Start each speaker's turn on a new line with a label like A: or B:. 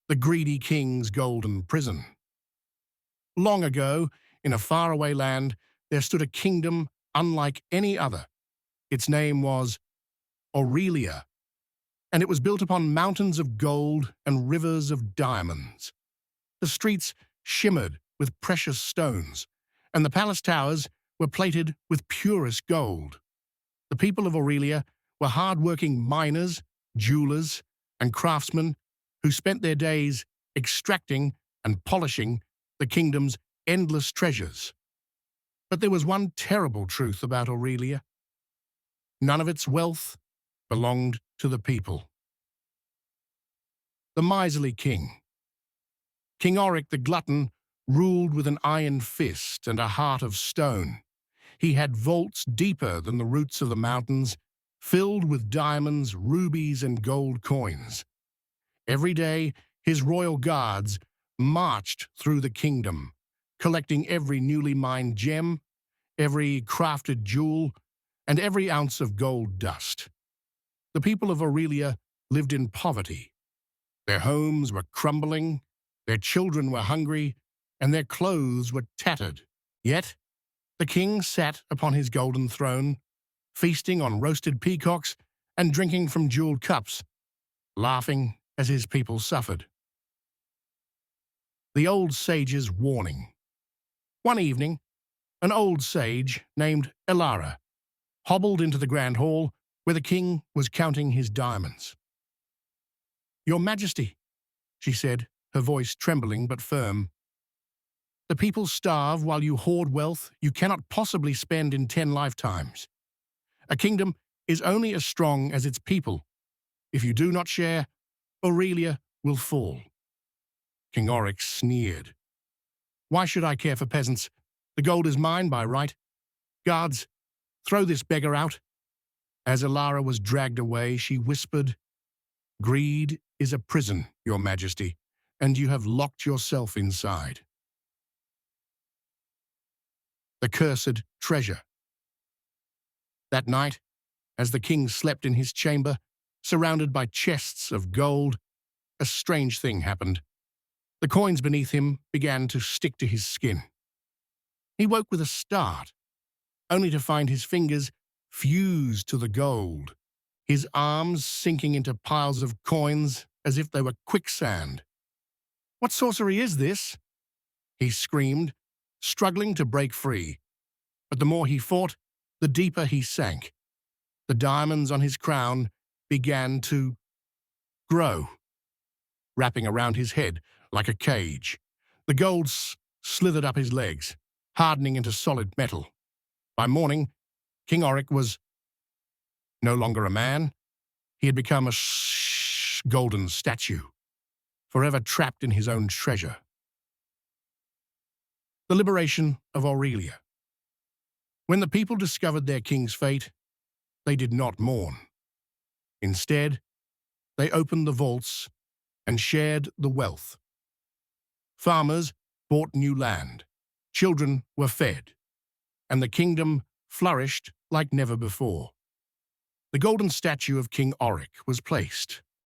A: the greedy king's golden prison. Long ago, in a faraway land, there stood a kingdom unlike any other. Its name was Aurelia, and it was built upon mountains of gold and rivers of diamonds. The streets shimmered with precious stones, and the palace towers were plated with purest gold. The people of Aurelia were hard-working miners, jewelers, and craftsmen who spent their days extracting and polishing the kingdom's endless treasures. But there was one terrible truth about Aurelia. None of its wealth belonged to the people. The miserly king. King Auric the Glutton ruled with an iron fist and a heart of stone. He had vaults deeper than the roots of the mountains, filled with diamonds, rubies, and gold coins. Every day, his royal guards marched through the kingdom, collecting every newly mined gem, every crafted jewel, and every ounce of gold dust. The people of Aurelia lived in poverty. Their homes were crumbling, their children were hungry, and their clothes were tattered. Yet, the king sat upon his golden throne, feasting on roasted peacocks and drinking from jeweled cups, laughing as his people suffered. The old sage's warning. One evening, an old sage named Elara hobbled into the grand hall where the king was counting his diamonds. "Your Majesty," she said, her voice trembling but firm, "the people starve while you hoard wealth you cannot possibly spend in 10 lifetimes. A kingdom is only as strong as its people. If you do not share, Aurelia will fall." King Auric sneered. "Why should I care for peasants? The gold is mine by right. Guards, throw this beggar out." As Elara was dragged away, she whispered, "Greed is a prison, Your Majesty, and you have locked yourself inside." The cursed treasure. That night, as the king slept in his chamber, surrounded by chests of gold, a strange thing happened. The coins beneath him began to stick to his skin. He woke with a start, only to find his fingers fused to the gold, his arms sinking into piles of coins as if they were quicksand. "What sorcery is this?" he screamed, struggling to break free. But the more he fought, the deeper he sank. The diamonds on his crown began to grow, wrapping around his head like a cage. The gold slithered up his legs, hardening into solid metal. By morning, King Auric was no longer a man. He had become a golden statue, forever trapped in his own treasure. The liberation of Aurelia. When the people discovered their king's fate, they did not mourn. Instead, they opened the vaults and shared the wealth. Farmers bought new land, children were fed, and the kingdom flourished like never before. The golden statue of King Auric was placed